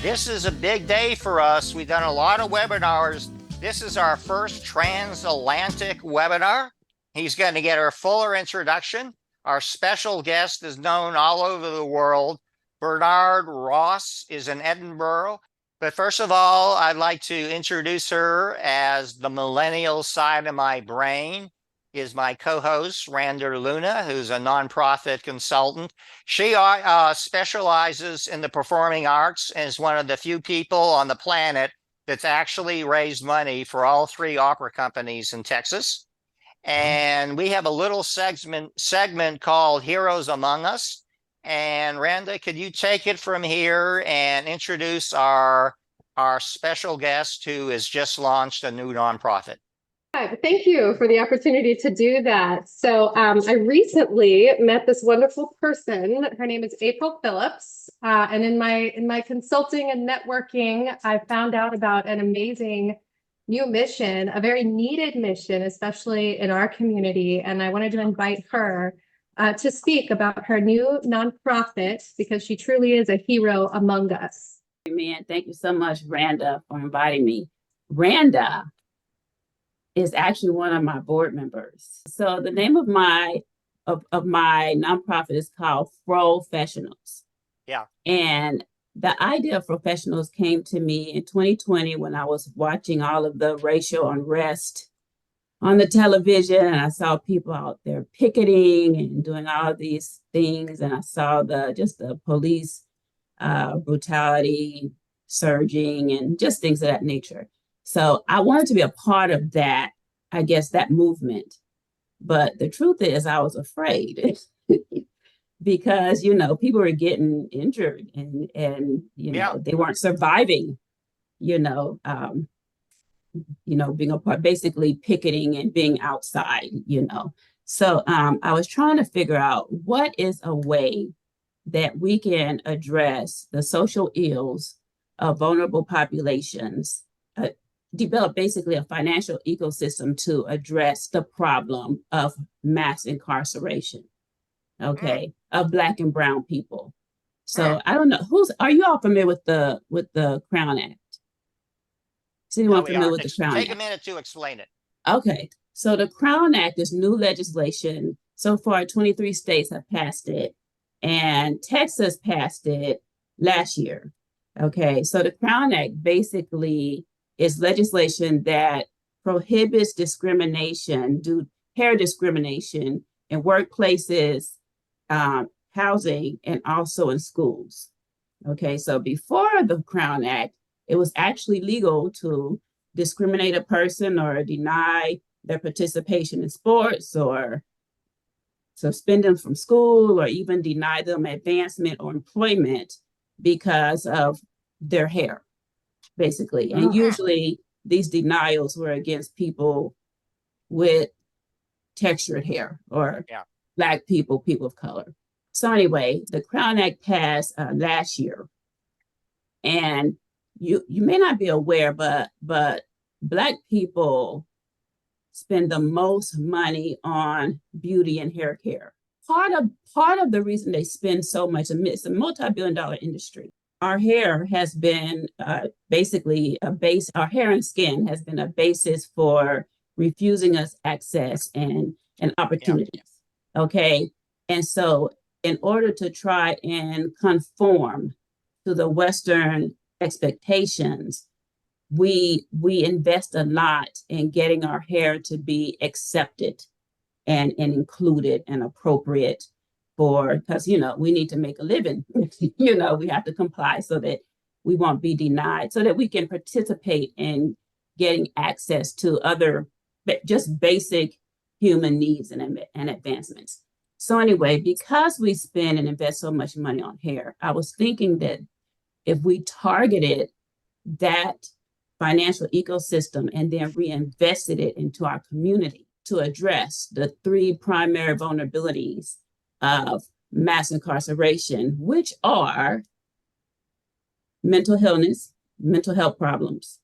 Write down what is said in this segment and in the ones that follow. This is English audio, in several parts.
This is a big day for us. We've done a lot of webinars. This is our first transatlantic webinar. He's going to get our fuller introduction. Our special guest is known all over the world. Bernard Ross is in Edinburgh. But first of all, I'd like to introduce her as the millennial side of my brain is my co-host, Randa Luna, who's a nonprofit consultant. She specializes in the performing arts and is one of the few people on the planet that's actually raised money for all three opera companies in Texas. And we have a little segment called Heroes Among Us. And Randa, could you take it from here and introduce our special guest who has just launched a new nonprofit? Thank you for the opportunity to do that. So I recently met this wonderful person. Her name is April Phillips. And in my consulting and networking, I found out about an amazing new mission, a very needed mission, especially in our community. And I wanted to invite her to speak about her new nonprofit because she truly is a hero among us. Man, thank you so much, Randa, for inviting me. Randa is actually one of my board members. So the name of my nonprofit is called Fro Professionals. Yeah. And the idea of professionals came to me in 2020 when I was watching all of the racial unrest on the television, and I saw people out there picketing and doing all of these things, and I saw the police brutality surging and just things of that nature. So I wanted to be a part of that, I guess, that movement. But the truth is I was afraid because, people were getting injured and they weren't surviving, being a part, basically picketing and being outside, So I was trying to figure out what is a way that we can address the social ills of vulnerable populations, develop basically a financial ecosystem to address the problem of mass incarceration, of Black and brown people. So I don't know, are you all familiar with the Crown Act? Is anyone familiar with the Crown Act? Take a minute to explain it. Okay, so the Crown Act is new legislation. So far, 23 states have passed it, and Texas passed it last year. Okay, so the Crown Act basically is legislation that prohibits discrimination, hair discrimination in workplaces, housing, and also in schools. Okay, so before the Crown Act, it was actually legal to discriminate a person or deny their participation in sports or suspend them from school or even deny them advancement or employment because of their hair, basically. And usually these denials were against people with textured hair or Black people, people of color. So anyway, the Crown Act passed last year. And you may not be aware, but Black people spend the most money on beauty and hair care. Part of the reason they spend so much, it's a multi-billion-dollar industry. Our hair has been basically our hair and skin has been a basis for refusing us access and opportunities. Okay. And so in order to try and conform to the Western expectations, we invest a lot in getting our hair to be accepted and included and appropriate because, we need to make a living. We have to comply so that we won't be denied, so that we can participate in getting access to other just basic human needs and advancements. So anyway, because we spend and invest so much money on hair, I was thinking that if we targeted that financial ecosystem and then reinvested it into our community to address the three primary vulnerabilities of mass incarceration, which are mental illness, mental health problems,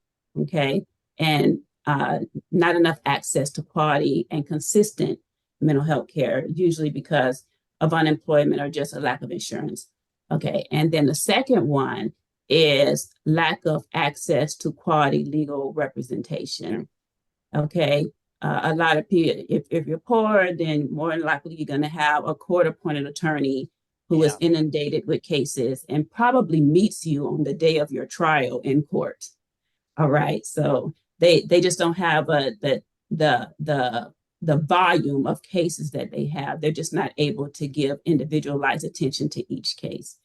and not enough access to quality and consistent mental health care, usually because of unemployment or just a lack of insurance. And then the second one is lack of access to quality legal representation. Okay. A lot of people, if you're poor, then more than likely you're going to have a court-appointed attorney who is inundated with cases and probably meets you on the day of your trial in court. All right. So they just don't have the volume of cases that they have. They're just not able to give individualized attention to each case.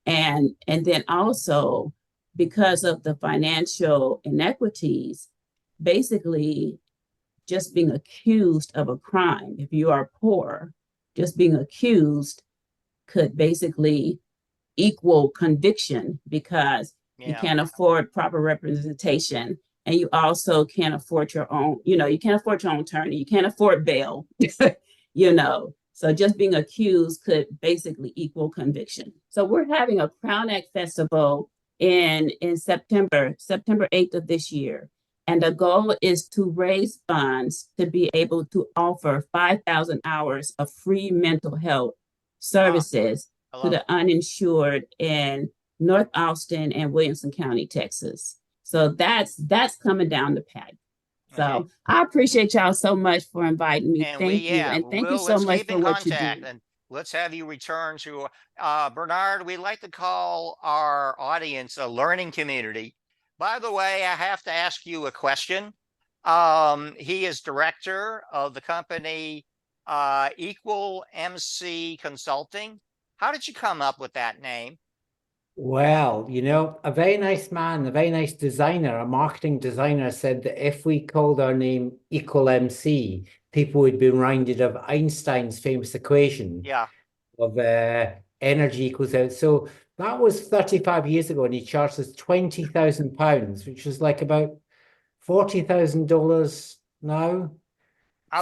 And then also because of the financial inequities, basically just being accused of a crime, if you are poor, just being accused could basically equal conviction because you can't afford proper representation, and you also can't afford your own, you can't afford your own attorney, you can't afford bail, So just being accused could basically equal conviction. So we're having a Crown Act Festival in September 8th of this year. And the goal is to raise funds to be able to offer 5,000 hours of free mental health services to the uninsured in North Austin and Williamson County, Texas. So that's coming down the pike. So I appreciate y'all so much for inviting me. And thank you. And thank you so much for what you do. And let's have you return to Bernard. We like to call our audience a learning community. By the way, I have to ask you a question. He is director of the company Equal MC Consulting. How did you come up with that name? Well, a very nice man, a very nice designer, a marketing designer said that if we called our name Equal MC, people would be reminded of Einstein's famous equation of energy equals out. So that was 35 years ago, and he charged us £20,000, which is like about $40,000 now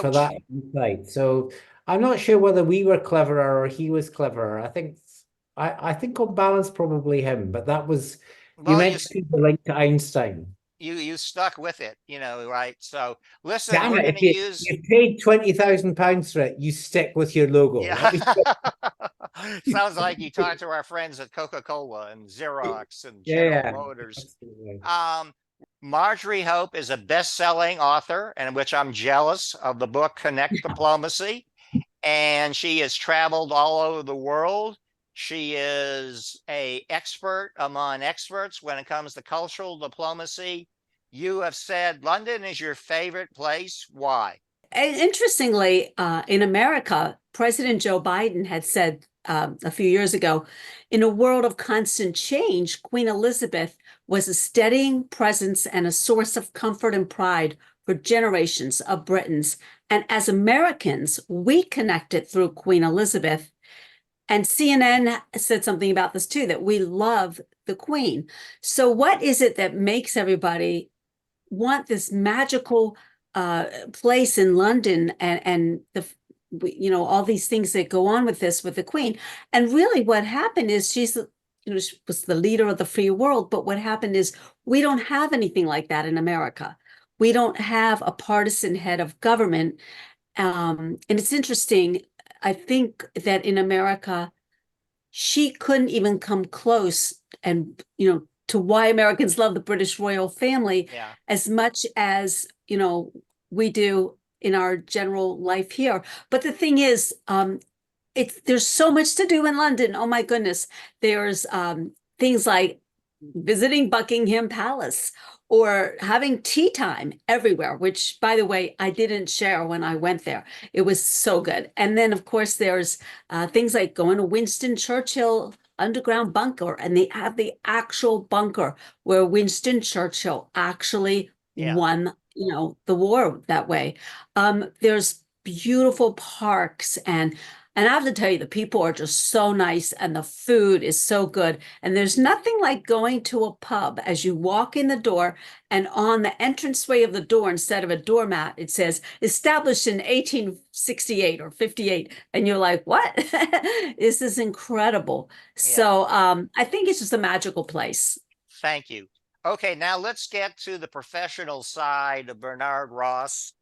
for that insight. So I'm not sure whether we were cleverer or he was cleverer. I think on balance, probably him, but that was, you mentioned the link to Einstein. You stuck with it, right? So listen, Damn we're it, going to use. You paid £20,000 for it, you stick with your logo. Yeah. Sounds like you talked to our friends at Coca-Cola and Xerox and General Motors. Marjorie Hope is a best-selling author, and which I'm jealous of, the book Connect Diplomacy. And she has traveled all over the world. She is an expert among experts when it comes to cultural diplomacy. You have said London is your favorite place. Why? Interestingly, in America, President Joe Biden had said a few years ago, in a world of constant change, Queen Elizabeth was a steadying presence and a source of comfort and pride for generations of Britons. And as Americans, we connected through Queen Elizabeth. And CNN said something about this too, that we love the Queen. So what is it that makes everybody want this magical place in London and all these things that go on with this, with the Queen? And really what happened is she was the leader of the free world. But what happened is we don't have anything like that in America. We don't have a partisan head of government. And it's interesting. I think that in America, she couldn't even come close and, to why Americans love the British royal family as much as, we do in our general life here. But the thing is, there's so much to do in London. Oh my goodness. There's things like visiting Buckingham Palace or having tea time everywhere, which, by the way, I didn't share when I went there. It was so good. And then, of course, there's things like going to Winston Churchill underground bunker, and they have the actual bunker where Winston Churchill actually won, the war that way. There's beautiful parks, and I have to tell you, the people are just so nice and the food is so good. And there's nothing like going to a pub as you walk in the door, and on the entranceway of the door, instead of a doormat, it says established in 1868 or 58. And you're like, what? This is incredible. So I think it's just a magical place. Thank you. Okay, now let's get to the professional side of Bernard Ross.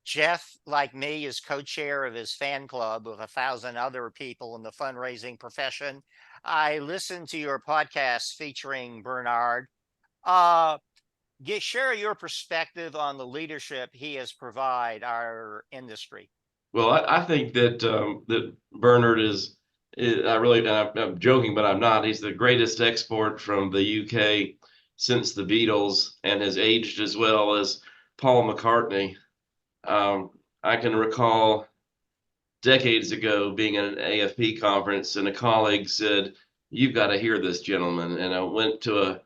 Jeff, like me, is co-chair of his fan club with 1,000 other people in the fundraising profession. I listened to your podcast featuring Bernard. Share your perspective on the leadership he has provided our industry. Well, I think that that Bernard is I really and I'm joking, but I'm not. He's the greatest export from the UK since the Beatles, and has aged as well as Paul McCartney. I can recall decades ago being at an AFP conference, and a colleague said, "You've got to hear this gentleman." And I went to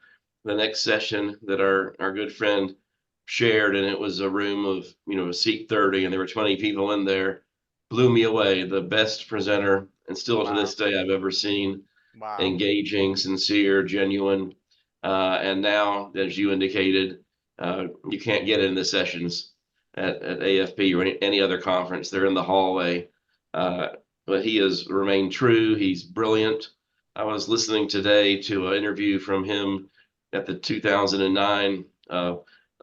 the next session that our good friend shared, and it was a room of, a seat 30, and there were 20 people in there. Blew me away. The best presenter, and still to this day, I've ever seen. Wow. Engaging, sincere, genuine. And now, as you indicated, you can't get in the sessions at AFP or any other conference. They're in the hallway. But he has remained true. He's brilliant. I was listening today to an interview from him at the 2009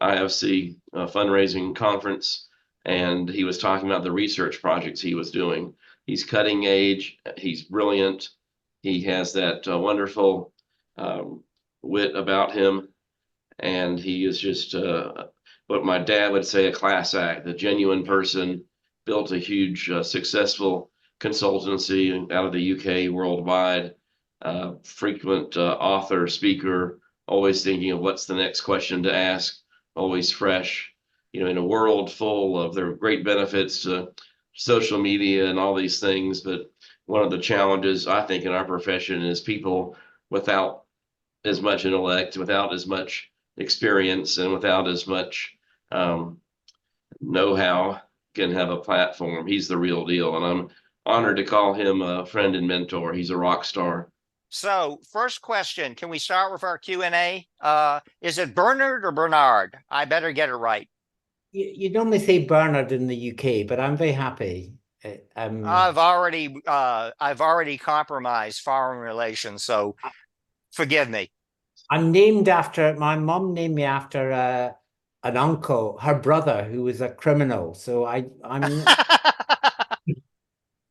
IFC fundraising conference, and he was talking about the research projects he was doing. He's cutting edge. He's brilliant. He has that wonderful wit about him, and he is just what my dad would say, a class act, a genuine person. Built a huge, successful consultancy out of the UK worldwide. Frequent author, speaker, always thinking of what's the next question to ask, always fresh. In a world full of their great benefits to social media and all these things, but one of the challenges I think in our profession is people without as much intellect, without as much experience, and without as much know-how can have a platform. He's the real deal, and I'm honored to call him a friend and mentor. He's a rock star. So first question, can we start with our Q&A? Is it Bernard or Bernard? I better get it right. You normally say Bernard in the UK, but I'm very happy. I've already compromised foreign relations, so forgive me. I'm my mom named me after an uncle, her brother, who was a criminal. So I'm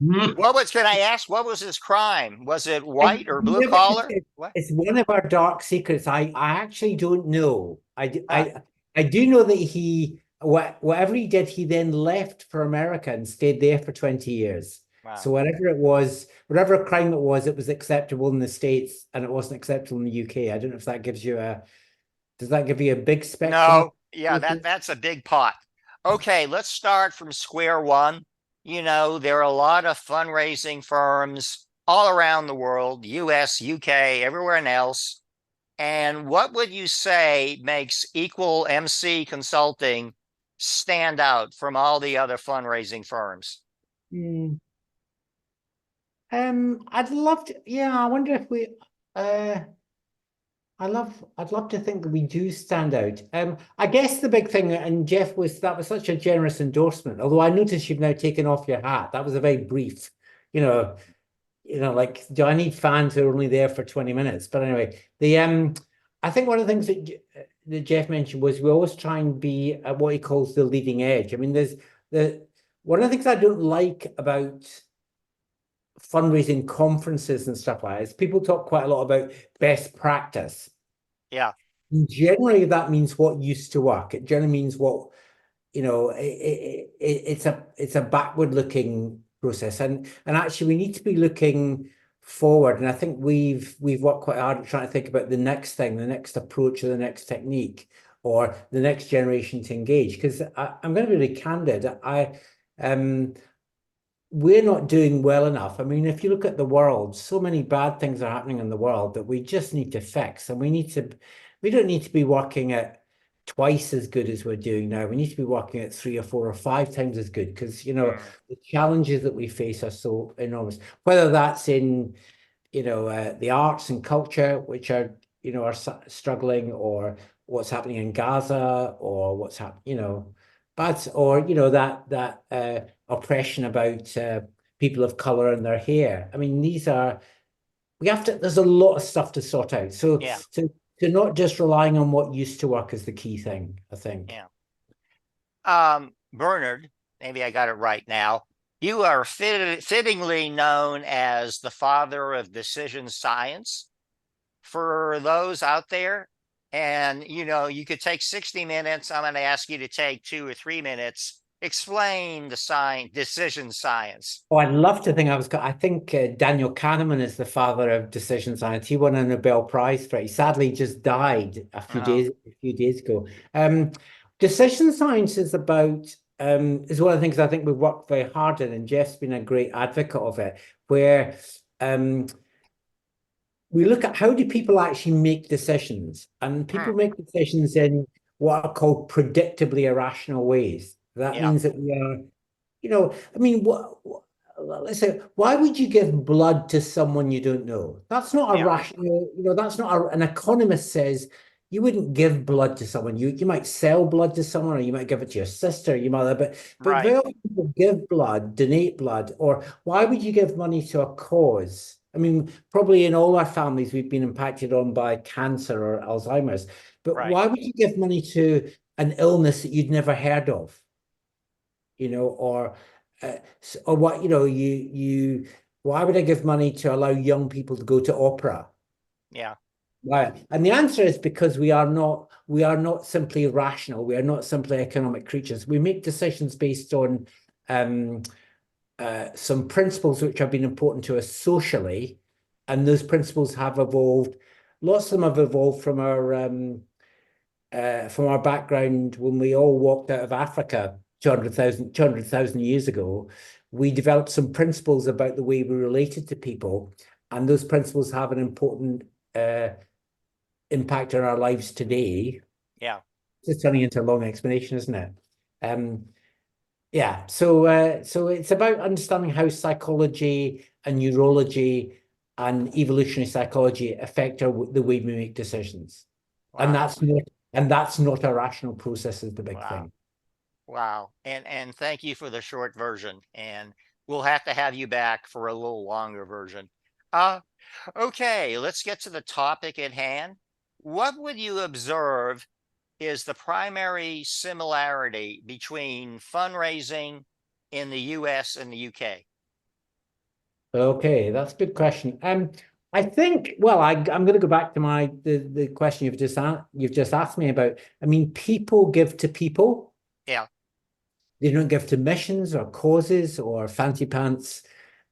Can I ask, what was his crime? Was it white or blue collar? It's one of our dark secrets. I actually don't know. I do know that whatever he did, he then left for America and stayed there for 20 years. Wow. So whatever crime it was acceptable in the States, and it wasn't acceptable in the UK. I don't know if that gives you does that give you a big spectrum? No, yeah, that's a big pot. Okay, let's start from square one. There are a lot of fundraising firms all around the world, US, UK, everywhere else. And what would you say makes Equal MC Consulting stand out from all the other fundraising firms? I'd love to, I wonder if we, I'd love to think that we do stand out. I guess the big thing, and Jeff, that was such a generous endorsement, although I noticed you've now taken off your hat. That was a very brief, like, do I need fans who are only there for 20 minutes? But anyway, I think one of the things that Jeff mentioned was we always try and be at what he calls the leading edge. I mean, one of the things I don't like about fundraising conferences and stuff like that is people talk quite a lot about best practice. Yeah. And generally, that means what used to work. It generally means what, it's a backward looking process. And actually, we need to be looking forward. And I think we've worked quite hard at trying to think about the next thing, the next approach, or the next technique, or the next generation to engage. Because I'm going to be really candid. We're not doing well enough. I mean, if you look at the world, so many bad things are happening in the world that we just need to fix. And we don't need to be working at twice as good as we're doing now. We need to be working at 3 or 4 or 5 times as good, because, the challenges that we face are so enormous, whether that's in, the arts and culture, which are struggling, or what's happening in Gaza, or what's happening, that oppression about people of color and their hair. I mean, there's a lot of stuff to sort out. So to not just relying on what used to work is the key thing, I think. Yeah. Bernard, maybe I got it right now. You are fittingly known as the father of decision science for those out there. And, you could take 60 minutes. I'm going to ask you to take 2 or 3 minutes. Explain the decision science. Oh, I'd love to think I think Daniel Kahneman is the father of decision science. He won a Nobel Prize for it. He sadly just died Oh, a few days ago. Decision science is about is one of the things I think we've worked very hard in, and Jeff's been a great advocate of it, where we look at how do people actually make decisions, and people make decisions in what are called predictably irrational ways. That yeah, means that we are, I mean, let's say, why would you give blood to someone you don't know? That's not a yeah, rational, that's not an economist says you wouldn't give blood to someone. You might sell blood to someone, or you might give it to your sister, your mother, but right, very often people give blood, donate blood, or why would you give money to a cause? I mean, probably in all our families, we've been impacted on by cancer or Alzheimer's, but right, why would you give money to an illness that you'd never heard of? Or what, why would I give money to allow young people to go to opera? yeah, Right. And the answer is because we are not simply rational. We are not simply economic creatures. We make decisions based on some principles which have been important to us socially, and those principles have evolved. Lots of them have evolved from our background when we all walked out of Africa 200,000 years ago. We developed some principles about the way we related to people, and those principles have an important impact on our lives today. yeah. It's turning into a long explanation, isn't it? Yeah. So it's about understanding how psychology and neurology and evolutionary psychology affect the way we make decisions. And Wow, that's not a rational process is the big wow, thing. wow. And thank you for the short version. And we'll have to have you back for a little longer version. Uh, okay, let's get to the topic at hand. What would you observe is the primary similarity between fundraising in the US and the UK? Okay, that's a good question. I think, well, I'm going to go back to the question you've just asked me about. I mean, people give to people. Yeah, They don't give to missions or causes or fancy pants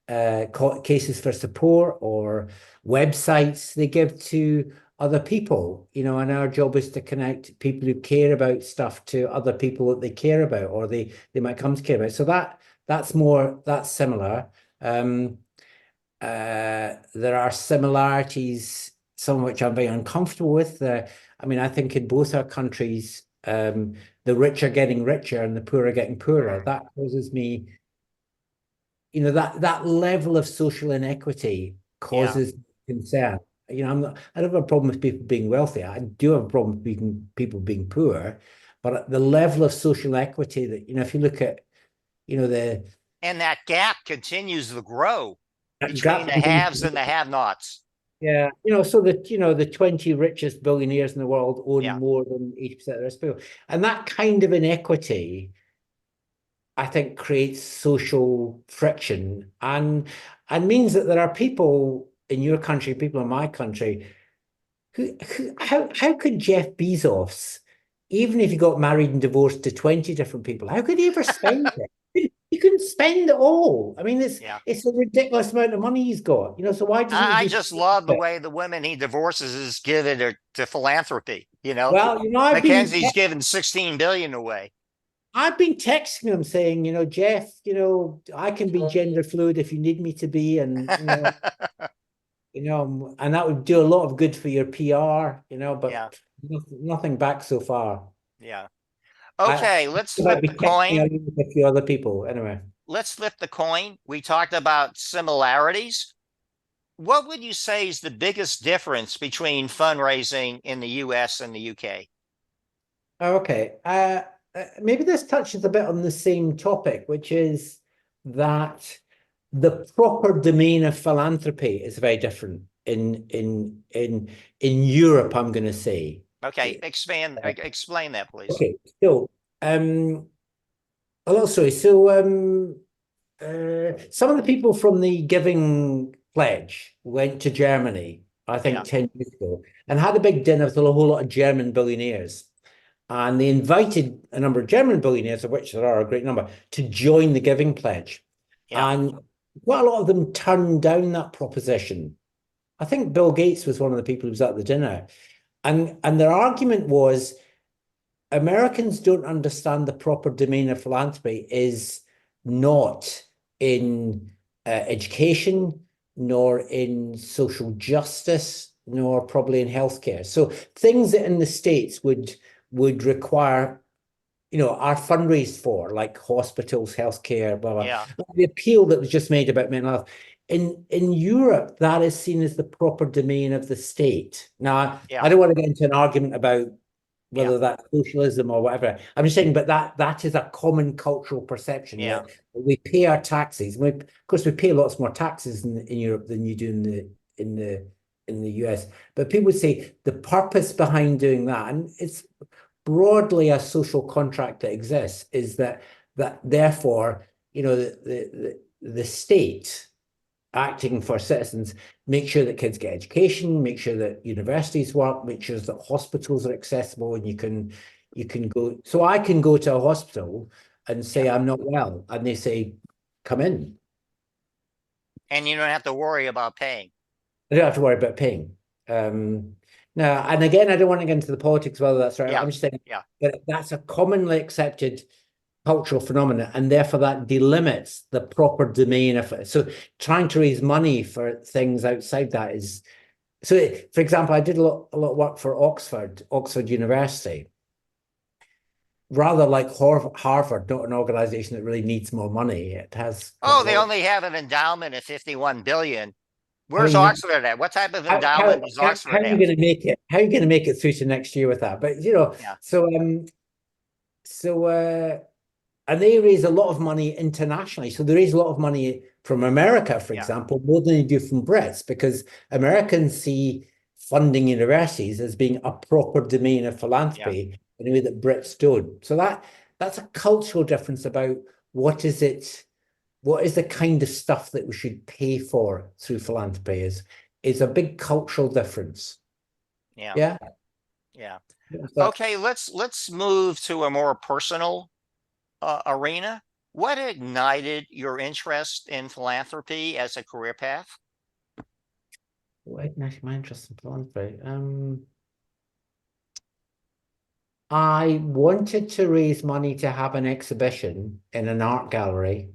cases for support or websites. They give to other people, and our job is to connect people who care about stuff to other people that they care about, or they might come to care about. So that's similar. There are similarities, some of which I'm very uncomfortable with. I mean, I think in both our countries, the rich are getting richer and the poor are getting poorer. That causes me, that level of social inequity causes concern. I don't have a problem with people being wealthy. I do have a problem with people being poor, but the level of social equity that, if you look at, the and that gap continues to grow that between gap. the haves and the have-nots. Yeah, so the 20 richest billionaires in the world own Yeah, more than 80% of the rest of people. And that kind of inequity, I think, creates social friction and means that there are people in your country, people in my country, how could Jeff Bezos, even if he got married and divorced to 20 different people, how could he ever spend it? He couldn't spend it all. I mean, yeah. it's a ridiculous amount of money he's got, so why doesn't he I just just love the way the women he divorces is given to philanthropy. well, Mackenzie's given 16 billion away. I've been texting him saying, Jeff, I can be gender fluid if you need me to be, and and that would do a lot of good for your PR, Yeah, but nothing back so far. yeah. I Okay, let's might flip be the texting coin. a few other people anyway. Let's flip the coin. We talked about similarities. What would you say is the biggest difference between fundraising in the US and the UK? Okay. Maybe this touches a bit on the same topic, which is that the proper domain of philanthropy is very different in Europe, I'm going to say. Okay, explain that, please. Okay, so sorry. So some of the people from the Giving Pledge went to Germany, I think Yeah. 10 years ago, and had a big dinner with a whole lot of German billionaires. And they invited a number of German billionaires, of which there are a great number, to join the Giving Pledge. Yeah. And quite a lot of them turned down that proposition. I think Bill Gates was one of the people who was at the dinner. And their argument was Americans don't understand the proper domain of philanthropy is not in education, nor in social justice, nor probably in healthcare. So things that in the States would require, are fundraised for, like hospitals, healthcare, blah, blah. Yeah. The appeal that was just made about mental health. In Europe, that is seen as the proper domain of the state. Now, Yeah. I don't want to get into an argument about whether Yeah. that's socialism or whatever. I'm just saying, but that is a common cultural perception Yeah. that we pay our taxes. Of course, we pay lots more taxes in Europe than you do in the US. But people would say the purpose behind doing that, and it's broadly a social contract that exists, is that therefore, the state acting for citizens, make sure that kids get education, make sure that universities work, make sure that hospitals are accessible, and you can go. So I can go to a hospital and say I'm not well, and they say, come in. And you don't have to worry about paying. I don't have to worry about paying. Now, and again, I don't want to get into the politics, whether that's right. Yeah. I'm just saying Yeah. that that's a commonly accepted cultural phenomenon, and therefore that delimits the proper domain of it. So trying to raise money for things outside that is, so for example, I did a lot of work for Oxford University. Rather like Harvard, not an organization that really needs more money. It has. Oh, they only have an endowment of 51 billion. Where's I mean, Oxford at? What type of endowment does how Oxford are you have? going to make it? How are you going to make it through to next year with that? But Yeah. And they raise a lot of money internationally. So they raise a lot of money from America, for Yeah. example, more than they do from Brits, because Americans see funding universities as being a proper domain of philanthropy in a way that Brits don't. So that's a cultural difference about what is the kind of stuff that we should pay for through philanthropy is a big cultural difference. Yeah. Yeah. Yeah. So, Okay, let's move to a more personal arena. What ignited your interest in philanthropy as a career path? what ignited my interest in philanthropy? I wanted to raise money to have an exhibition in an art gallery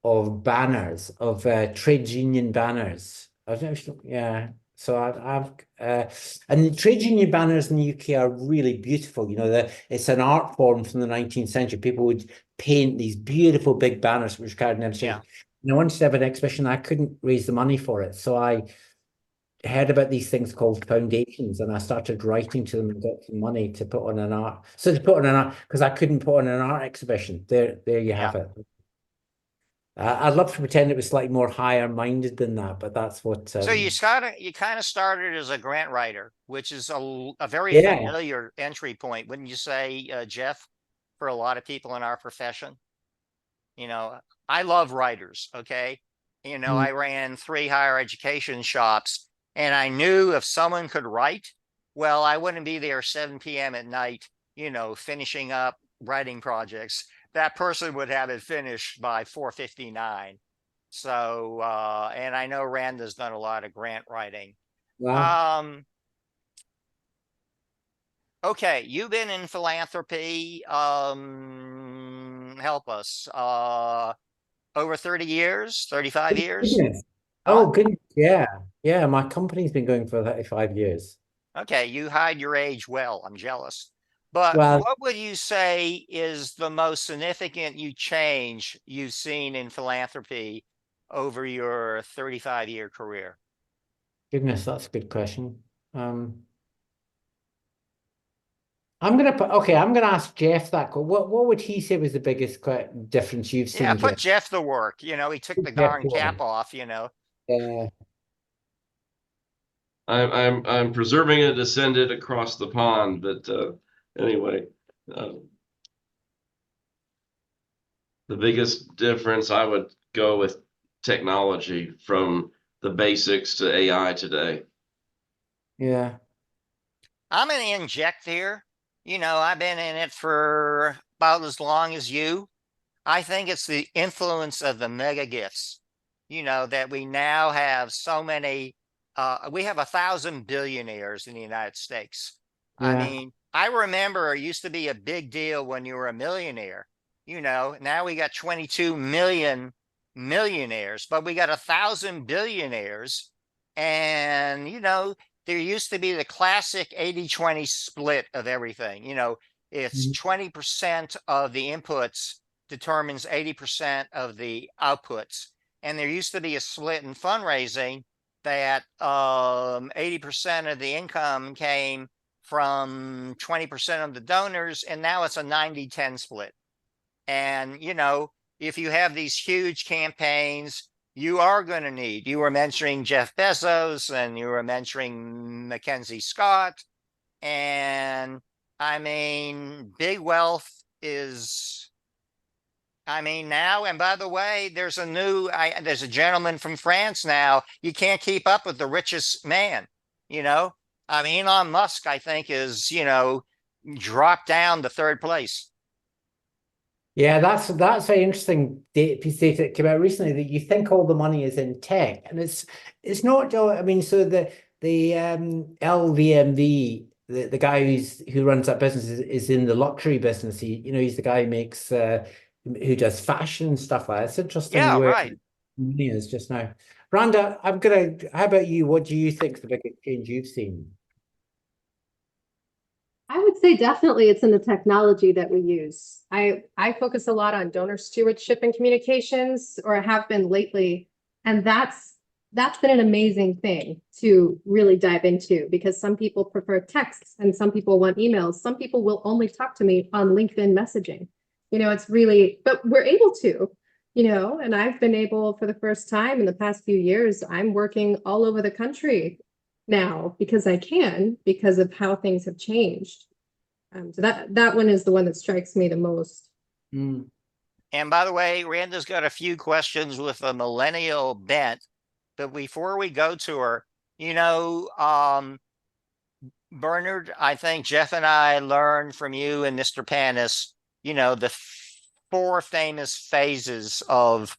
of banners, of trade union banners. I don't know if yeah. So and the trade union banners in the UK are really beautiful. It's an art form from the 19th century. People would paint these beautiful big banners which carried them. Yeah. And I wanted to have an exhibition. I couldn't raise the money for it, so I heard about these things called foundations, and I started writing to them and got some money to put on an art. So to put on an art, because I couldn't put on an art exhibition. There you have it. I'd love to pretend it was slightly more higher minded than that, but that's what. So you kind of started as a grant writer, which is a very Yeah. familiar entry point, wouldn't you say, Jeff, for a lot of people in our profession? I love writers. Okay. I ran 3 higher education shops, and I knew if someone could write, well, I wouldn't be there 7 p.m. at night, finishing up writing projects. That person would have it finished by 4:59. So, and I know Randa's done a lot of grant writing. Wow. Okay, you've been in philanthropy, help us, over 30 years, 35 years? Goodness. Huh? Oh, goodness. Yeah. Yeah. My company's been going for 35 years. Okay, you hide your age well. I'm jealous. But Well, what would you say is the most significant change you've seen in philanthropy over your 35-year career? goodness, that's a good question. I'm gonna ask Jeff that. What would he say was the biggest difference you've seen? Yeah, put Jeff? Jeff to work. He took the Jeff darn to cap work. off, I'm preserving a descendant across the pond, but anyway, The biggest difference, I would go with technology from the basics to AI today. Yeah. I'm going to inject here. I've been in it for about as long as you. I think it's the influence of the mega gifts, that we now have so many, we have 1,000 billionaires in the United States. I Yeah. mean, I remember it used to be a big deal when you were a millionaire. Now we got 22 million millionaires, but we got 1,000 billionaires. And, there used to be the classic 80-20 split of everything. It's Mhm. 20% of the inputs determines 80% of the outputs. And there used to be a split in fundraising that 80% of the income came from 20% of the donors, and now it's a 90-10 split. And, if you have these huge campaigns, you are going to need, you were mentioning Jeff Bezos and you were mentioning Mackenzie Scott. And I mean, big wealth is, now, and by the way, there's there's a gentleman from France now. You can't keep up with the richest man, you know. Elon Musk, I think, is, dropped down to third place. Yeah, that's very interesting piece of data that came out recently, that you think all the money is in tech, and it's not. I mean, so the LVMV, the guy who runs that business is in the luxury business. He's the guy who makes who does fashion and stuff like that. It's interesting Yeah, where right. money is just now. Rhonda, how about you? What do you think is the biggest change you've seen? I would say definitely it's in the technology that we use. I focus a lot on donor stewardship and communications, or have been lately, and that's been an amazing thing to really dive into, because some people prefer texts and some people want emails. Some people will only talk to me on LinkedIn messaging. It's really, but we're able to, and I've been able, for the first time in the past few years, I'm working all over the country now because I can, because of how things have changed. So that one is the one that strikes me the most. Mm. And by the way, Randa's got a few questions with a millennial bent. But before we go to her, Bernard, I think Jeff and I learned from you and Mr. Panis, the four famous phases of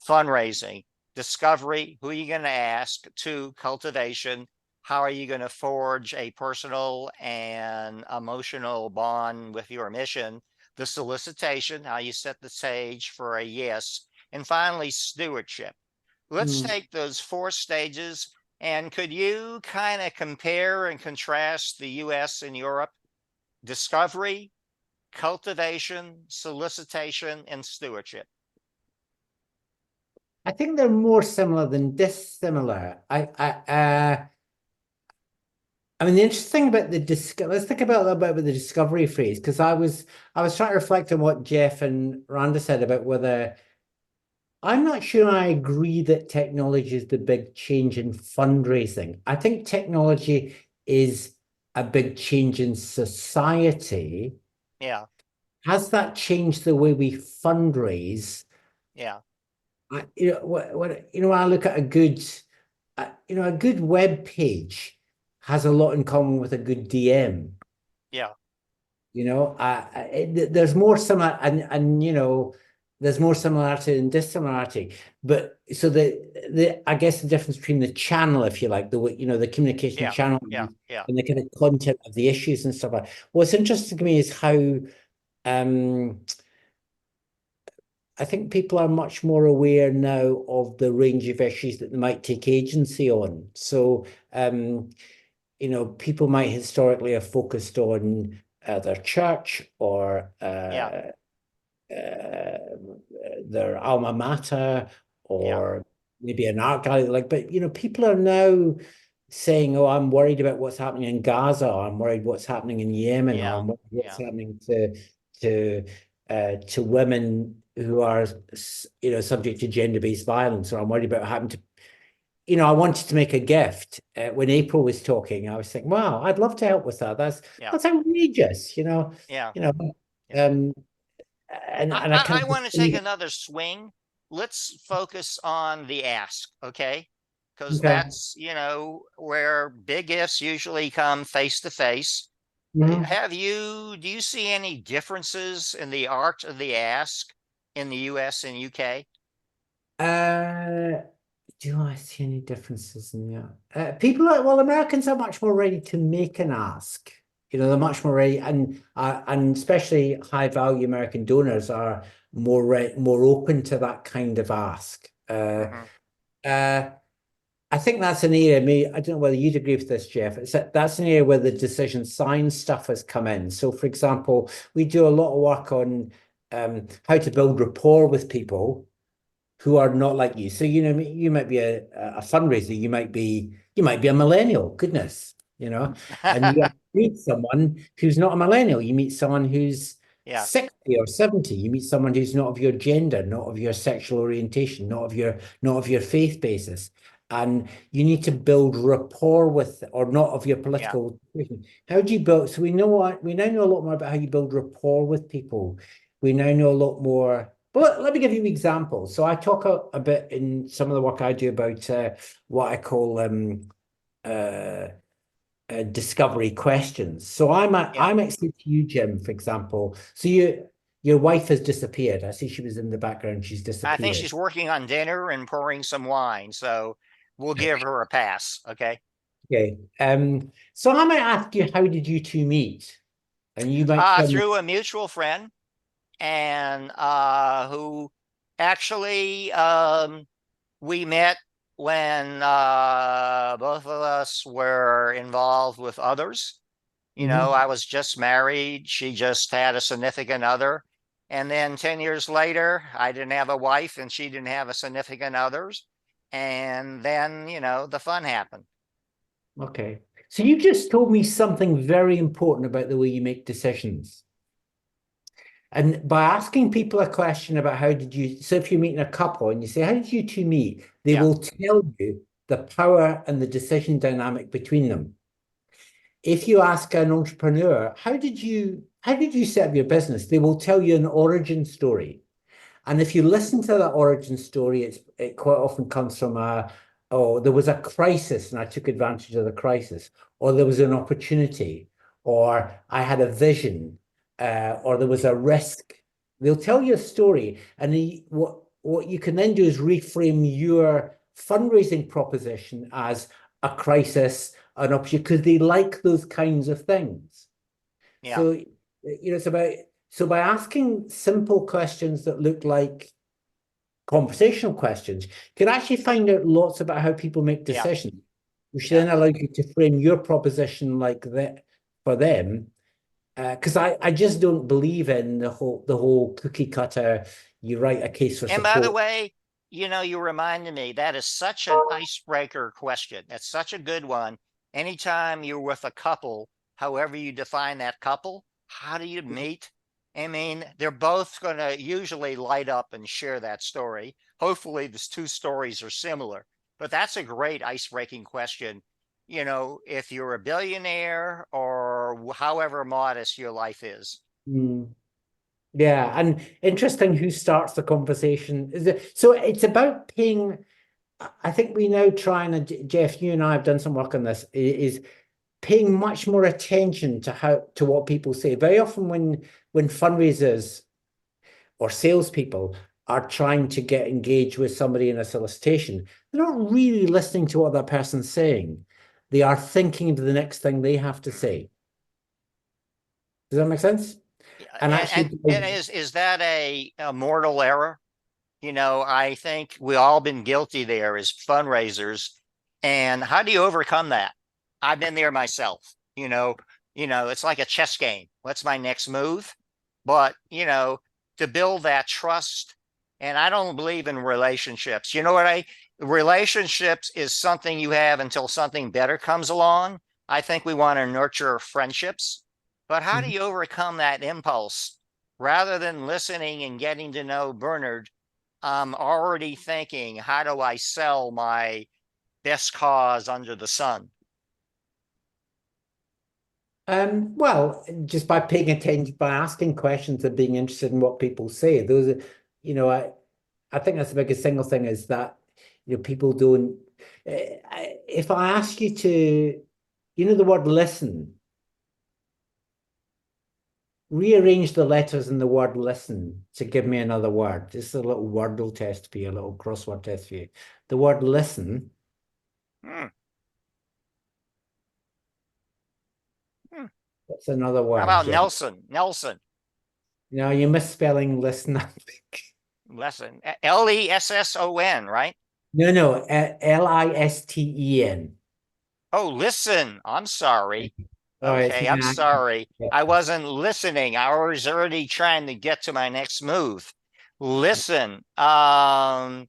fundraising: discovery, who are you going to ask; two, cultivation, how are you going to forge a personal and emotional bond with your mission; the solicitation, how you set the stage for a yes; and finally, stewardship. Let's Mm. take those four stages, and could you kind of compare and contrast the US and Europe? Discovery, cultivation, solicitation, and stewardship. I think they're more similar than dissimilar. I mean, the interesting thing about let's think about a little bit about the discovery phase, because I was trying to reflect on what Jeff and Rhonda said about whether I'm not sure I agree that technology is the big change in fundraising. I think technology is a big change in society. Yeah, Has that changed the way we fundraise? yeah, When I look at a good web page has a lot in common with a good DM. yeah, There's more similar, and there's more similarity than dissimilarity. But so I guess the difference between the channel, if you like, the communication yeah, channel, yeah, yeah, and the kind of content of the issues and stuff like that. What's interesting to me is how I think people are much more aware now of the range of issues that they might take agency on. So, people might historically have focused on their church or yeah, their alma mater, yeah, or maybe an art gallery. But people are now saying, "Oh, I'm worried about what's happening in Gaza. Or I'm worried what's happening in Yemen. Or yeah, I'm worried what's yeah, happening to women who are subject to gender-based violence. Or I'm worried about what happened to." I wanted to make a gift. When April was talking, I was thinking, "Wow, I'd love to help with that. yeah, That's outrageous." yeah, You know. yeah. Um, and I kind I of want to take another swing. Let's focus on the ask, okay? Because okay. that's, you know, where big ifs usually come face to face. Mhm. Do you see any differences in the art of the ask in the US and UK? Uh, do I see any differences in that? People are, well, Americans are much more ready to make an ask. You know, they're much more ready, and especially high value American donors are more open to that kind of ask. Mhm. Uh, I think that's an area. I don't know whether you'd agree with this, Jeff. That's an area where the decision science stuff has come in. So, for example, we do a lot of work on how to build rapport with people who are not like you. So, you know, you might be a fundraiser, you might be a millennial, goodness, you know, and you meet someone who's not a millennial. You meet someone who's Yeah, 60 or 70. You meet someone who's not of your gender, not of your sexual orientation, not of your faith basis. And you need to build rapport with, or not of your yeah. political position. How do you build? So we now know a lot more about how you build rapport with people. We now know a lot more. But let me give you examples. So I talk a bit in some of the work I do about what I call uh, discovery questions. So Yeah. I'm say to you, Jim, for example. So your wife has disappeared. I see she was in the background. She's I think disappeared. she's working on dinner and pouring some wine, so we'll give her a pass, okay? Okay. So I might ask you, how did you two meet? And you might tell me, Through a mutual friend and who actually we met when both of us were involved with others. You know, mhm. I was just married, she just had a significant other. And then 10 years later, I didn't have a wife and she didn't have a significant others. And then, you know, the fun happened. Okay. So you just told me something very important about the way you make decisions. And by asking people a question about how did you, so if you're meeting a couple and you say, how did you two meet? They Yeah, will tell you the power and the decision dynamic between them. If you ask an entrepreneur, how did you set up your business? They will tell you an origin story. And if you listen to that origin story, it quite often comes from oh, there was a crisis and I took advantage of the crisis, or there was an opportunity, or I had a vision, or there was a risk. They'll tell you a story, and what you can then do is reframe your fundraising proposition as a crisis, an opportunity, because they like those kinds of things. yeah, So, you know, it's about, so by asking simple questions that look like conversational questions, you can actually find out lots about how people make yeah, decisions, which yeah. then allow you to frame your proposition like that for them. Because I just don't believe in the whole cookie cutter, you write a case for And by the support. way, you know, you reminded me that is such an icebreaker question. That's such a good one. Anytime you're with a couple, however you define that couple, how do you meet? I mean, they're both going to usually light up and share that story. Hopefully, these two stories are similar, but that's a great ice-breaking question. You know, if you're a billionaire or however modest your life is. Mm. Yeah, and interesting who starts the conversation. So it's about paying. I think we now try and Jeff, you and I have done some work on this. Is paying much more attention to what people say. Very often when fundraisers or salespeople are trying to get engaged with somebody in a solicitation, they're not really listening to what that person's saying. They are thinking of the next thing they have to say. Does that make sense? Yeah, And actually, and is that a mortal error? You know, I think we all been guilty there as fundraisers. And how do you overcome that? I've been there myself. It's like a chess game. What's my next move? But, you know, to build that trust, and I don't believe in relationships. You know what relationships is something you have until something better comes along. I think we want to nurture friendships. But how do you overcome that impulse? Rather than listening and getting to know Bernard, I'm already thinking, how do I sell my best cause under the sun? Well, just by paying attention, by asking questions and being interested in what people say. Those are, you know, I think that's the biggest single thing is that, people don't. If I ask you to, the word listen, rearrange the letters in the word listen to give me another word. This is a little Wordle test for you, a little crossword test for you. The word listen. Hmm. That's another How word, about Jim. Nelson? Nelson. No, you're misspelling listen, I think. Lesson. Lesson, right? No, Listen. Oh, listen. I'm sorry. Oh, it's Okay, I'm not. sorry. I wasn't listening. I was already trying to get to my next move. Listen. Okay,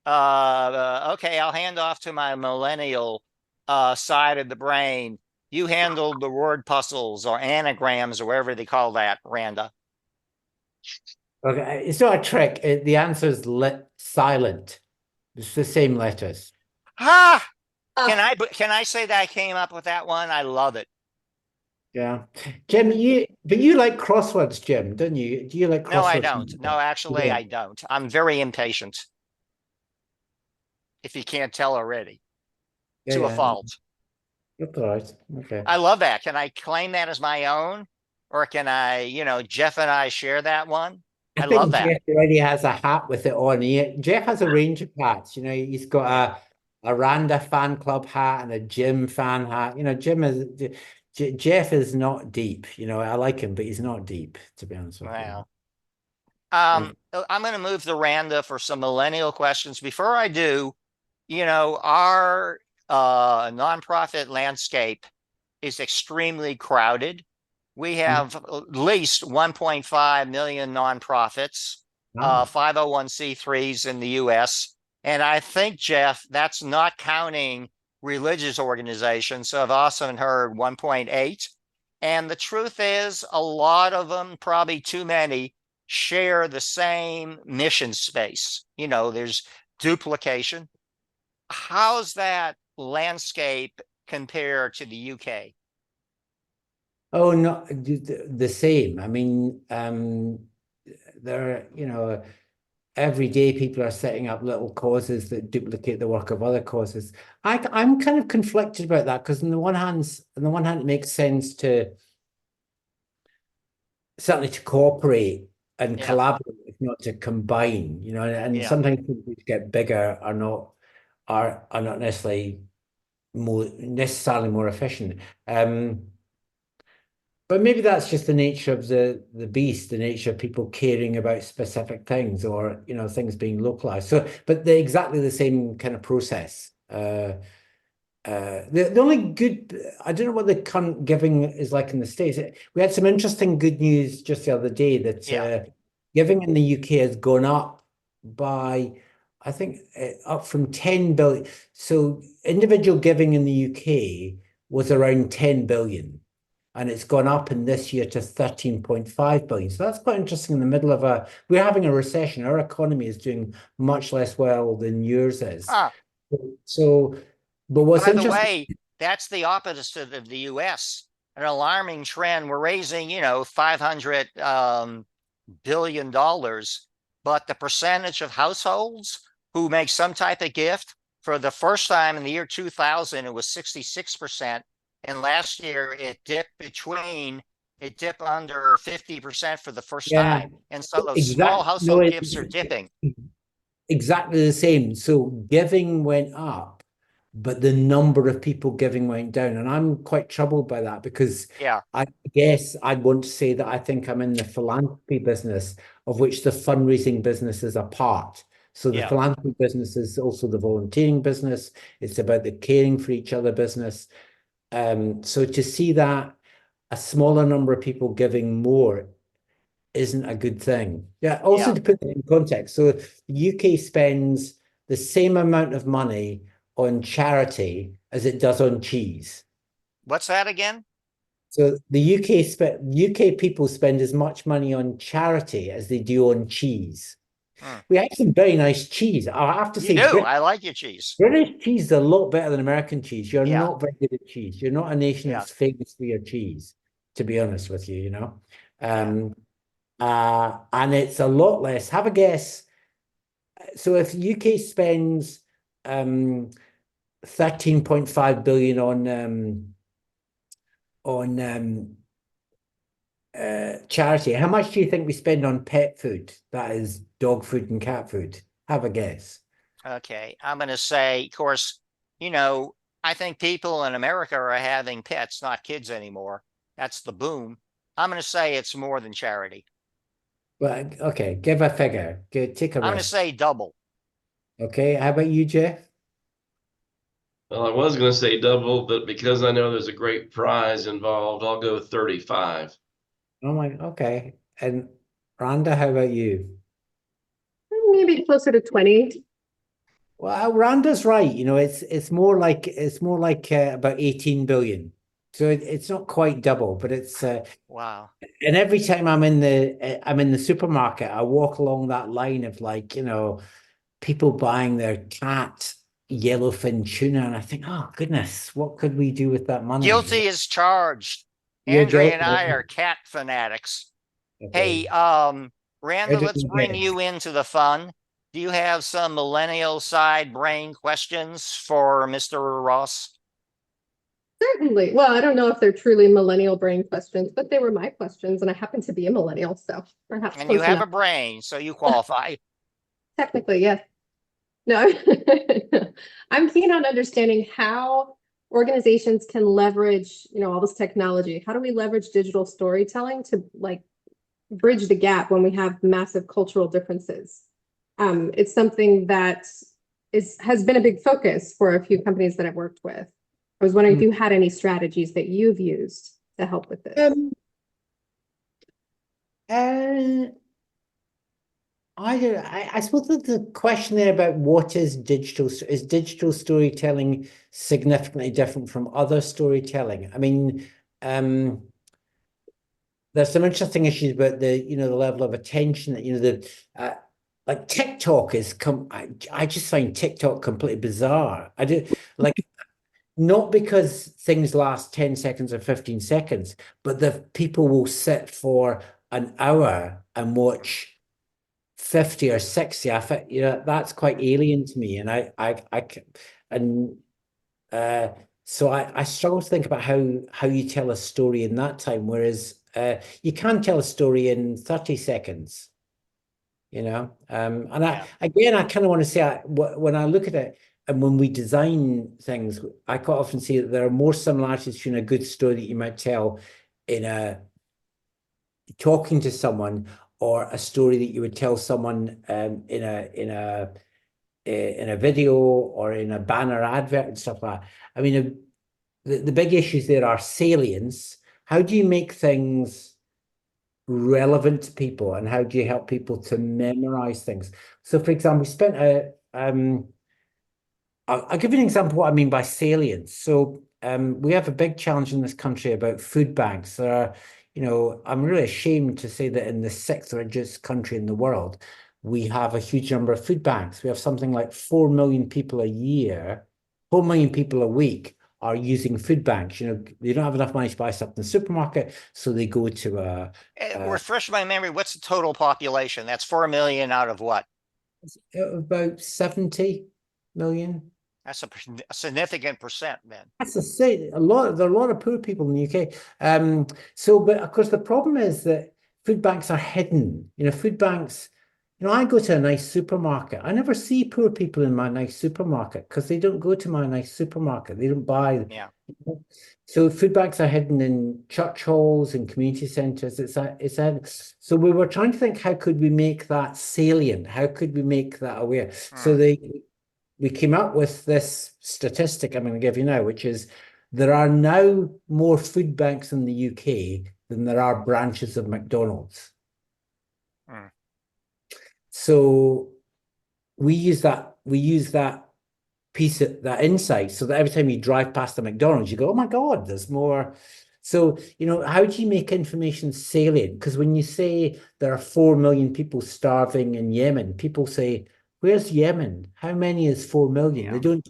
I'll hand off to my millennial side of the brain. You handled the word puzzles or anagrams or whatever they call that, Randa. Okay, it's not a trick. The answer is silent. It's the same letters. Ha! Uh, Can I say that I came up with that one? I love it. Yeah. Jim, you like crosswords, Jim, don't you? Do you like No, I crosswords? don't. No, actually, Yeah. I don't. I'm very impatient, if you can't tell already, Yeah, to a yeah. fault. That's all right. Okay. I love that. Can I claim that as my own? Or can I, Jeff and I share that one? I I love think that. Jeff already has a hat with it on. Jeff has a range of hats. He's got a Randa fan club hat and a Jim fan hat. Jeff is not deep. I like him, but he's not deep, to be honest with you. Wow. Okay. I'm going to move to Randa for some millennial questions. Before I do, our nonprofit landscape is extremely crowded. We have at least 1.5 million nonprofits, Wow. 501c3s in the US. And I think, Jeff, that's not counting religious organizations. So I've also heard 1.8. And the truth is, a lot of them, probably too many, share the same mission space. There's duplication. How's that landscape compare to the UK? Oh, no, the same. I mean, every day people are setting up little causes that duplicate the work of other causes. I'm kind of conflicted about that because on the one hand, it makes sense to certainly to cooperate and Yeah, collaborate, if not to combine, and yeah, sometimes people who get bigger are not necessarily more efficient. But maybe that's just the nature of the beast, the nature of people caring about specific things or, things being localized. So, but they're exactly the same kind of process. The only good, I don't know what the current giving is like in the States. We had some interesting good news just the other day that yeah. giving in the UK has gone up by, I think, up from 10 billion. So individual giving in the UK was around 10 billion. And it's gone up in this year to 13.5 billion. So that's quite interesting in the middle of we're having a recession. Our economy is doing much less well than yours is. Ah, So, but what's by the interesting, way, that's the opposite of the US. An alarming trend. We're raising, $500 billion, but the percentage of households who make some type of gift for the first time in the year 2000, it was 66%. And last year it dipped under 50% for the first yeah, time. And so those small household gifts are dipping. exactly the same. So giving went up, but the number of people giving went down. And I'm quite troubled by that because Yeah, I guess I'd want to say that I think I'm in the philanthropy business, of which the fundraising business is a part. So the yeah, philanthropy business is also the volunteering business. It's about the caring for each other business. So to see that a smaller number of people giving more isn't a good thing. Yeah, also yeah. to put it in context, so the UK spends the same amount of money on charity as it does on cheese. What's that again? So the UK people spend as much money on charity as they do on cheese. Mm. We have some very nice cheese. I have to You say, do. I like your cheese. British cheese is a lot better than American cheese. You're Yeah. not very good at cheese. You're not a nation Yeah. that's famous for your cheese, to be honest with you, you know. Yeah. And it's a lot less. Have a guess. So if UK spends 13.5 billion on charity, how much do you think we spend on pet food? That is dog food and cat food. Have a guess. Okay. I'm going to say, of course, you know, I think people in America are having pets, not kids anymore. That's the boom. I'm going to say it's more than charity. Well, okay, give a figure. Take a I'm going to risk. say double. Okay, how about you, Jeff? Well, I was going to say double, but because I know there's a great prize involved, I'll go 35. Oh my, okay. And Rhonda, how about you? Maybe closer to 20. Well, Rhonda's right. You know, it's more like about 18 billion. So it's not quite double, but it's Wow. and every time I'm in the supermarket, I walk along that line of like, you know, people buying their cat yellowfin tuna, and I think, oh goodness, what could we do with that money? Guilty is charged. You're Andrea and I joking. are cat fanatics. Okay. Hey, Randa, let's Urgent bring events. you into the fun. Do you have some millennial side brain questions for Mr. Ross? Certainly. Well, I don't know if they're truly millennial brain questions, but they were my questions, and I happen to be a millennial, so perhaps And you close have a enough. brain, so you qualify. Technically, yes. No, I'm keen on understanding how organizations can leverage, all this technology. How do we leverage digital storytelling to like bridge the gap when we have massive cultural differences? It's something that has been a big focus for a few companies that I've worked with. I was wondering if you had any strategies that you've used to help with this. I suppose that the question there about what is digital storytelling significantly different from other storytelling? I mean, there's some interesting issues about the level of attention that like TikTok I just find TikTok completely bizarre. I do like not because things last 10 seconds or 15 seconds, but the people will sit for an hour and watch 50 or 60. That's quite alien to me. So I struggle to think about how you tell a story in that time, whereas you can tell a story in 30 seconds, and Yeah. I kind of want to say when I look at it and when we design things, I quite often see that there are more similarities between a good story that you might tell in talking to someone, or a story that you would tell someone in a video or in a banner advert and stuff like that. I mean, the big issues there are salience. How do you make things relevant to people, and how do you help people to memorize things? So, for example, I'll give you an example of what I mean by salience. So we have a big challenge in this country about food banks. There are, I'm really ashamed to say that in the sixth richest country in the world, we have a huge number of food banks. We have something like 4 million people a year, 4 million people a week are using food banks. They don't have enough money to buy stuff in the supermarket, so they go to Refresh my memory. What's the total population? That's 4 million out of what? about 70 million. That's a significant percent, then. That's there are a lot of poor people in the UK. But of course the problem is that food banks are hidden. Food banks, I go to a nice supermarket. I never see poor people in my nice supermarket because they don't go to my nice supermarket. They don't buy. Yeah. So food banks are hidden in church halls and community centres. So we were trying to think, how could we make that salient? How could we make that aware? So we came up with this statistic I'm going to give you now, which is there are now more food banks in the UK than there are branches of McDonald's. So we use that piece of that insight so that every time you drive past a McDonald's, you go, oh my God, there's more. So, how do you make information salient? Because when you say there are 4 million people starving in Yemen, people say, where's Yemen? How many is 4 million? Yeah. They don't,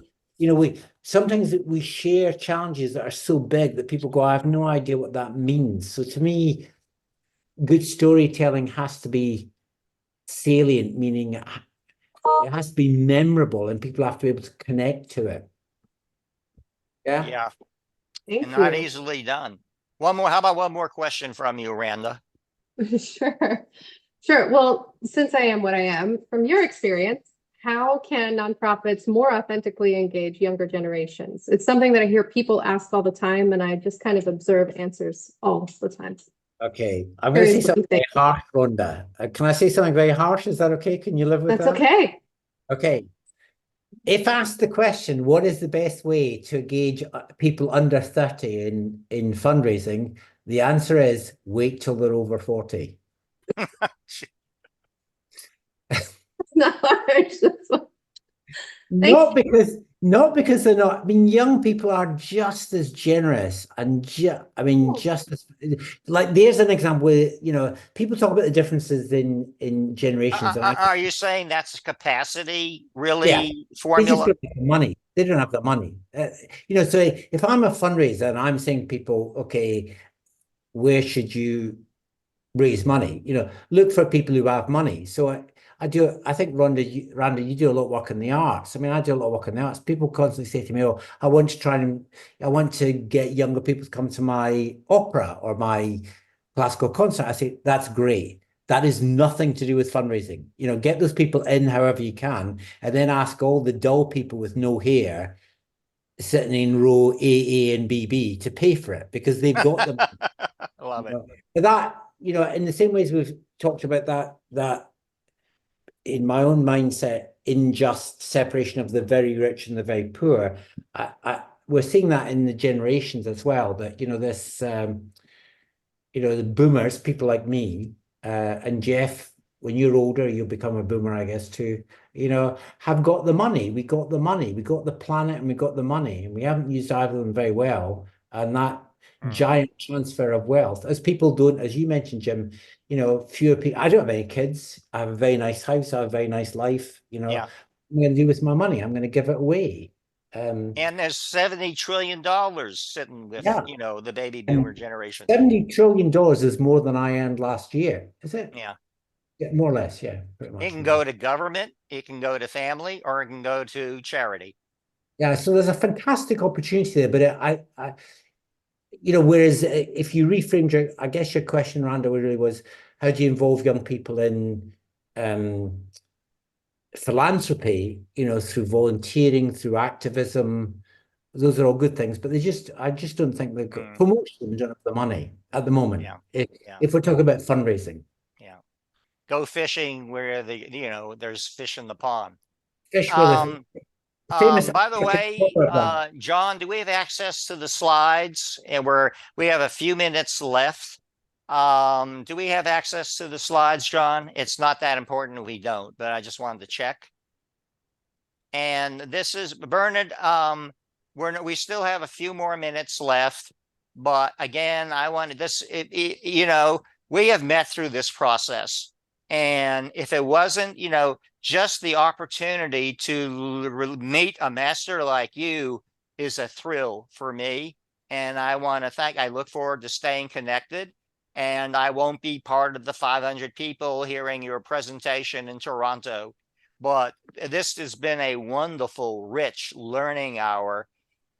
we sometimes we share challenges that are so big that people go, I have no idea what that means. So to me, good storytelling has to be salient, meaning it has to be memorable and people have to be able to connect to it. Yeah. Yeah, Thank and not you. easily done. One more, how about one more question from you, Randa? Sure. Sure. Well, since I am what I am, from your experience, how can nonprofits more authentically engage younger generations? It's something that I hear people ask all the time, and I just kind of observe answers all the time. Okay, I'm going to say Curious what you something very think. harsh, Rhonda. Can I say something very harsh? Is that okay? Can you live with That's that? okay. Okay. If asked the question, what is the best way to engage people under 30 in fundraising? The answer is wait till they're over 40. It's not hard. Not because they're not. I mean, young people are just as generous and just as like. There's an example where people talk about the diffenes in generations, and Are you saying that's capacity yeah, really they just formula? don't have the money. They don't have the money. So if I'm a fundraiser and I'm saying people, okay, where should you raise money? Look for people who have money. So I think Rhonda, you do a lot of work in the arts. I mean, I do a lot of work in the arts. People constantly say to me, oh, I want to get younger people to come to my opera or my classical concert. I say, that's great. That is nothing to do with fundraising. Get those people in however you can, and then ask all the dull people with no hair sitting in row AA and BB to pay for it because they've got them. I love it. But that, in the same ways we've talked about that in my own mindset, unjust separation of the very rich and the very poor, we're seeing that in the generations as well, that, this, the boomers, people like me, and Jeff, when you're older, you'll become a boomer, I guess, too, have got the money. We got the money. We got the planet and we got the money. And we haven't used either of them very well. And that giant transfer of wealth, as people don't, as you mentioned, Jim, fewer people. I don't have any kids. I have a very nice house. I have a very nice life. Yeah. I'm going to do with my money. I'm going to give it away. And there's $70 trillion sitting with, Yeah. the baby And boomer generation. $70 trillion is more than I earned last year, is it? Yeah. Yeah, more or less, yeah, pretty much. It can go to government, it can go to family, or it can go to charity. Yeah, so there's a fantastic opportunity there, but whereas if you reframed I guess your question, Randa, really was, how do you involve young people in philanthropy, through volunteering, through activism? Those are all good things, but I just don't think they've got promotion. They don't have the money at the moment. Yeah. If we're talking about fundraising. Yeah. Go fishing where there's fish in the pond. Fish with famous. By the way, John, do we have access to the slides? And we have a few minutes left. Do we have access to the slides, John? It's not that important if we don't, but I just wanted to check. And this is Bernard. We still have a few more minutes left, but again, I wanted this. We have met through this process, and if it wasn't, just the opportunity to meet a master like you is a thrill for me. And I want to I look forward to staying connected. And I won't be part of the 500 people hearing your presentation in Toronto, but this has been a wonderful, rich learning hour.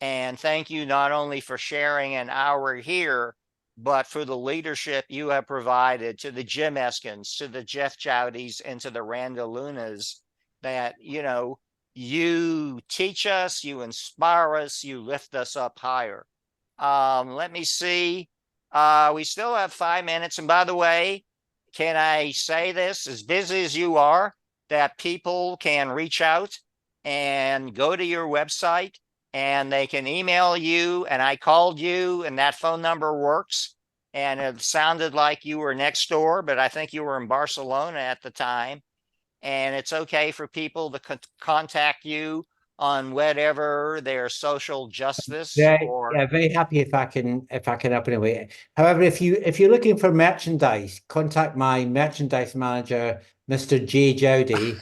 And thank you not only for sharing an hour here, but for the leadership you have provided to the Jim Eskins, to the Jeff Jowdys, and to the Randa Lunas, that, you teach us, you inspire us, you lift us up higher. Let me see. We still have 5 minutes. And by the way, can I say this, as busy as you are, that people can reach out and go to your website and they can email you. And I called you and that phone number works. And it sounded like you were next door, but I think you were in Barcelona at the time. And it's okay for people to contact you on whatever their social justice Yeah, very happy if I can help in a way. However, if you're looking for merchandise, contact my merchandise manager, Mr. J. Jowdy.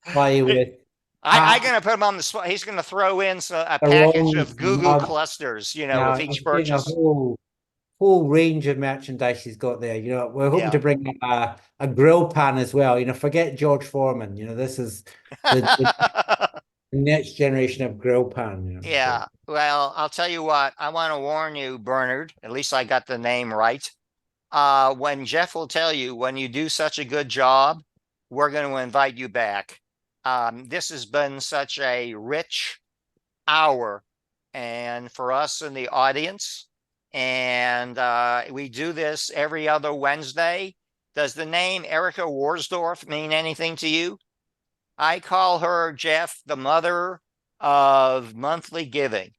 Supply with I'm gonna put him on the spot. He's gonna throw in a the package wrong of Google clusters, you know, with I'm each getting a purchase. whole range of merchandise he's got there. You know, we're hoping Yeah. to bring a grill pan as well. You know, forget George Foreman. You know, this is the next generation of grill pan. You know, Yeah. Well, I'll tell you what, I want to warn you, Bernard, at least I got the name right. When Jeff will tell you, when you do such a good job, we're going to invite you back. This has been such a rich hour and for us in the audience. And we do this every other Wednesday. Does the name Erica Worsdorf mean anything to you? I call her, Jeff, the mother of monthly giving.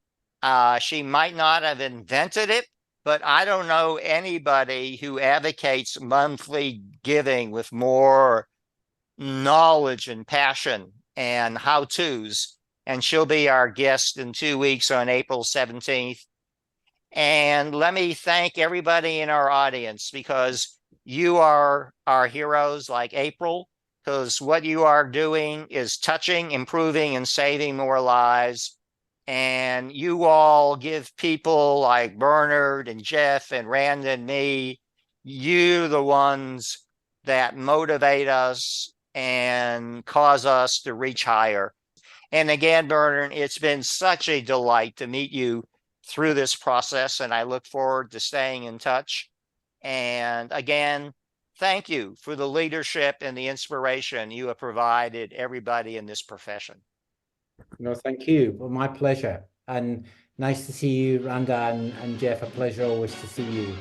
She might not have invented it, but I don't know anybody who advocates monthly giving with more knowledge and passion and how-tos. And she'll be our guest in 2 weeks on April 17th. And let me thank everybody in our audience because you are our heroes like April, because what you are doing is touching, improving, and saving more lives. And you all give people like Bernard and Jeff and Rand and me, you the ones that motivate us and cause us to reach higher. And again, Bernard, it's been such a delight to meet you through this process, and I look forward to staying in touch. And again, thank you for the leadership and the inspiration you have provided everybody in this profession. no, thank you. Well, my pleasure. And nice to see you, Randa and Jeff. A pleasure always to see you.